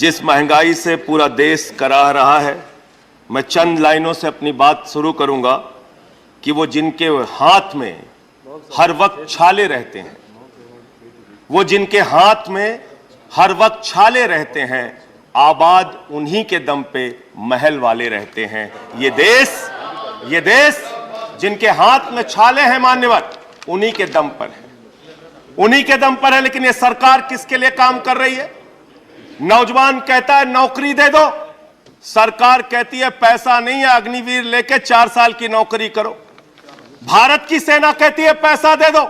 जिस महंगाई से पूरा देश कराह रहा है, मैं चंद लाइनों से अपनी बात शुरू करूंगा कि वो जिनके हाथ में हर वक्त छाले रहते हैं, वो जिनके हाथ में हर वक्त छाले रहते हैं, आबाद उन्हीं के दम पे महल वाले रहते हैं। ये देश जिनके हाथ में छाले हैं मान्यवर, उन्हीं के दम पर है, उन्हीं के दम पर है। लेकिन ये सरकार किसके लिए काम कर रही है? नौजवान कहता है नौकरी दे दो, सरकार कहती है पैसा नहीं है, अग्निवीर लेके 4 साल की नौकरी करो। भारत की सेना कहती है पैसा दे दो,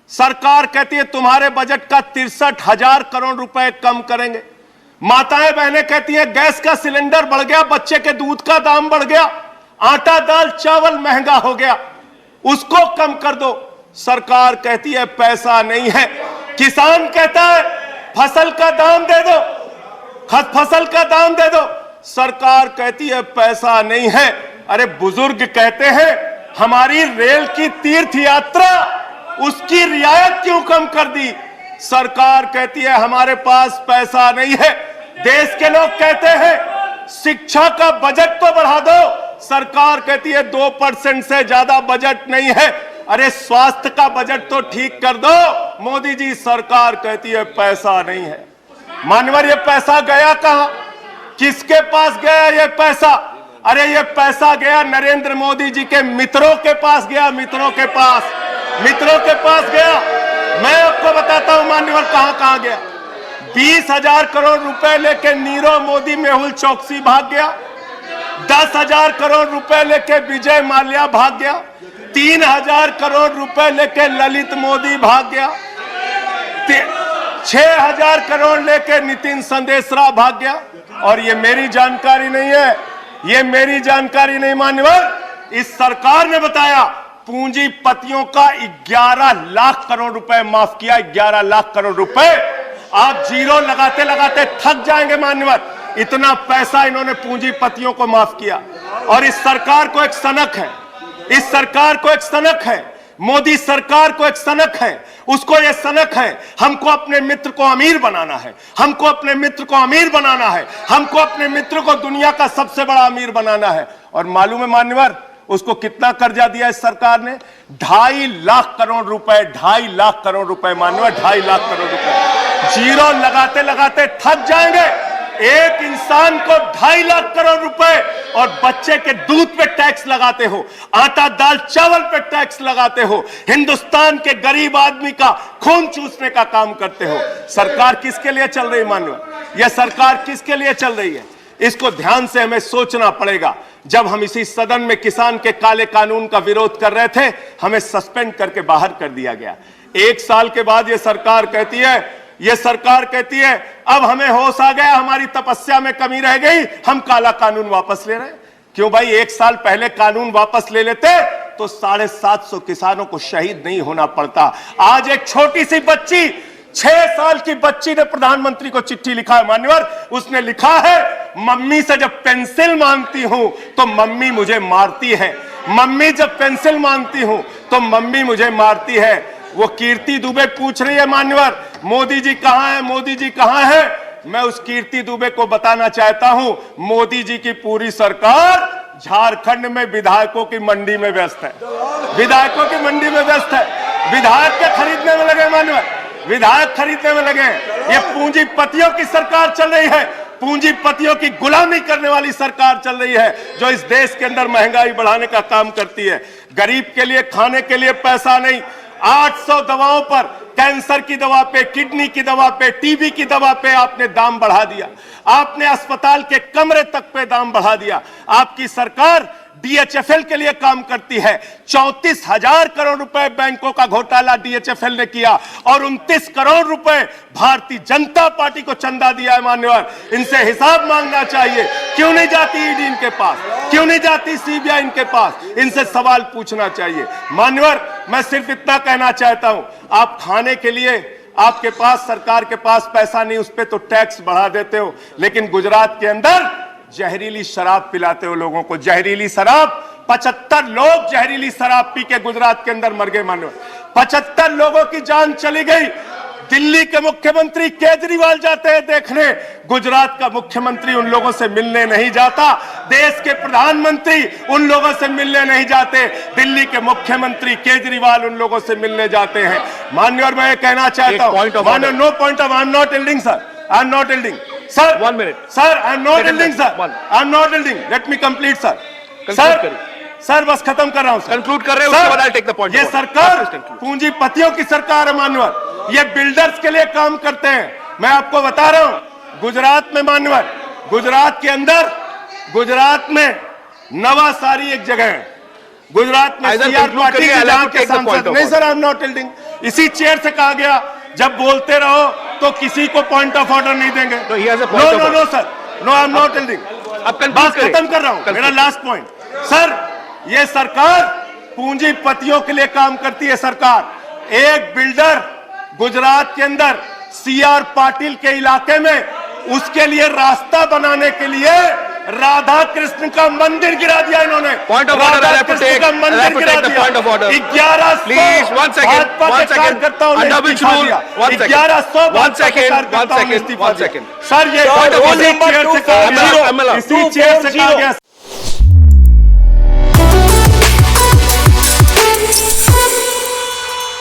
सरकार कहती है तुम्हारे बजट का 63,000 करोड़ रुपए कम करेंगे। माताएं बहनें कहती हैं गैस का सिलेंडर बढ़ गया, बच्चे के दूध का दाम बढ़ गया, आटा दाल चावल महंगा हो गया, उसको कम कर दो, सरकार कहती है पैसा नहीं है। किसान कहता है फसल का दाम दे दो, फसल का दाम दे दो, सरकार कहती है पैसा नहीं है। अरे बुजुर्ग कहते हैं हमारी रेल की तीर्थ यात्रा, उसकी रियायत क्यों कम कर दी, सरकार कहती है हमारे पास पैसा नहीं है। देश के लोग कहते हैं शिक्षा का बजट तो बढ़ा दो, सरकार कहती है 2% से ज्यादा बजट नहीं है। अरे स्वास्थ्य का बजट तो ठीक कर दो, मोदी जी, सरकार कहती है पैसा नहीं है। मानवर ये पैसा गया कहां, किसके पास गया ये पैसा? अरे ये पैसा गया नरेंद्र मोदी जी के मित्रों के पास गया, मित्रों के पास गया। मैं आपको बताता हूं मान्यवर कहां कहां गया। 20,000 करोड़ रुपए लेके नीरव मोदी मेहुल चौकसी भाग गया, 10,000 करोड़ रुपए लेके विजय माल्या भाग गया, 3,000 करोड़ रुपए लेके ललित मोदी भाग गया, 6,000 करोड़ लेके नितिन संदेशरा भाग गया। और ये मेरी जानकारी नहीं है, ये मेरी जानकारी नहीं मान्यवर, इस सरकार ने बताया पूंजीपतियों का 11 लाख करोड़ रुपए माफ किया। 11 लाख करोड़ रुपए आप जीरो लगाते लगाते थक जाएंगे मान्यवर, इतना पैसा इन्होंने पूंजीपतियों को माफ किया। और इस सरकार को एक सनक है, इस सरकार को एक सनक है, मोदी सरकार को एक सनक है, उसको ये सनक है हमको अपने मित्र को अमीर बनाना है, हमको अपने मित्र को अमीर बनाना है, हमको अपने मित्र को दुनिया का सबसे बड़ा अमीर बनाना है। और मालूम है मान्यवर उसको कितना कर्जा दिया इस सरकार ने? 2.5 लाख करोड़ रुपए, 2.5 लाख करोड़ रुपए मान्यवर, 2.5 लाख करोड़ रुपए। जीरो लगाते लगाते थक जाएंगे। एक इंसान को 2.5 लाख करोड़ रुपए और बच्चे के दूध पे टैक्स लगाते हो, आटा दाल चावल पे टैक्स लगाते हो, हिंदुस्तान के गरीब आदमी का खून चूसने का काम करते हो। सरकार किसके लिए चल रही है मान्यवर? यह सरकार किसके लिए चल रही है? इसको ध्यान से हमें सोचना पड़ेगा। जब हम इसी सदन में किसान के काले कानून का विरोध कर रहे थे, हमें सस्पेंड करके बाहर कर दिया गया। 1 साल के बाद यह सरकार कहती है अब हमें होश आ गया, हमारी तपस्या में कमी रह गई, हम काला कानून वापस ले रहे हैं। क्यों भाई? 1 साल पहले कानून वापस ले लेते तो 750 किसानों को शहीद नहीं होना पड़ता। आज एक छोटी सी बच्ची, 6 साल की बच्ची ने प्रधानमंत्री को चिट्ठी लिखा है मान्यवर। उसने लिखा है मम्मी से जब पेंसिल मांगती हूं तो मम्मी मुझे मारती है, मम्मी जब पेंसिल मांगती हूं तो मम्मी मुझे मारती है। वो कीर्ति दुबे पूछ रही है मान्यवर मोदी जी कहां है, मोदी जी कहां है? मैं उस कीर्ति दुबे को बताना चाहता हूं मोदी जी की पूरी सरकार झारखंड में विधायकों की मंडी में व्यस्त है, विधायकों की मंडी में व्यस्त है। विधायक के खरीदने में लगे मान्यवर, विधायक खरीदने में लगे। ये पूंजीपतियों की सरकार चल रही है, पूंजीपतियों की गुलामी करने वाली सरकार चल रही है, जो इस देश के अंदर महंगाई बढ़ाने का काम करती है। गरीब के लिए खाने के लिए पैसा नहीं, 800 दवाओं पर, कैंसर की दवा पे, किडनी की दवा पे, टीबी की दवा पे आपने दाम बढ़ा दिया, आपने अस्पताल के कमरे तक पे दाम बढ़ा दिया। आपकी सरकार डीएचएफएल के लिए काम करती है। 34,000 करोड़ रुपए बैंकों का घोटाला डीएचएफएल ने किया और 29 करोड़ रुपए भारतीय जनता पार्टी को चंदा दिया है मान्यवर। इनसे हिसाब मांगना चाहिए। क्यों नहीं जाती ईडी इनके पास, क्यों नहीं जाती सीबीआई इनके पास? इनसे सवाल पूछना चाहिए मान्यवर। मैं सिर्फ इतना कहना चाहता हूं, आप खाने के लिए आपके पास, सरकार के पास पैसा नहीं, उस पर तो टैक्स बढ़ा देते हो, लेकिन गुजरात के अंदर जहरीली शराब पिलाते हो लोगों को, जहरीली शराब। 75 लोग जहरीली शराब पी के गुजरात के अंदर मर गए मानो, 75 लोगों की जान चली गई। दिल्ली के मुख्यमंत्री केजरीवाल जाते हैं देखने, गुजरात का मुख्यमंत्री उन लोगों से मिलने नहीं जाता, देश के प्रधानमंत्री उन लोगों से मिलने नहीं जाते, दिल्ली के मुख्यमंत्री केजरीवाल उन लोगों से मिलने जाते हैं। माननीय, और मैं ये कहना चाहता हूं, माननीय, no point of, I am not yielding sir, I am not yielding sir, 1 minute sir, I am not yielding sir, I am not yielding, let me complete sir, sir बस खत्म कर रहा हूं सर, कंक्लूड कर रहे हैं, उसके बाद आई टेक द पॉइंट। ये सरकार पूंजीपतियों की सरकार है मान्यवर, ये बिल्डर्स के लिए काम करते हैं। मैं आपको बता रहा हूं, गुजरात में मान्यवर, गुजरात के अंदर, गुजरात में नवासारी एक जगह है, गुजरात में सीआर पाटिल जहां के सांसद, नहीं सर, आई एम नॉट टिल्डिंग, इसी चेयर से कहा गया जब बोलते रहो तो किसी को पॉइंट ऑफ ऑर्डर नहीं देंगे। No no sir, no, I am not yielding, बात खत्म कर रहा हूं, मेरा लास्ट पॉइंट सर, ये सरकार पूंजीपतियों के लिए काम करती है। सरकार एक बिल्डर गुजरात के अंदर सीआर पाटिल के इलाके में, उसके लिए रास्ता बनाने के लिए राधा कृष्ण का मंदिर गिरा दिया इन्होंने। Point of order, Radha Krishna का मंदिर गिरा दिया। Point of order 1100 please, 1 second, 1 second, under which rule, 1 second, 1100 1 second, sir, ये इसी चेयर से कहा गया।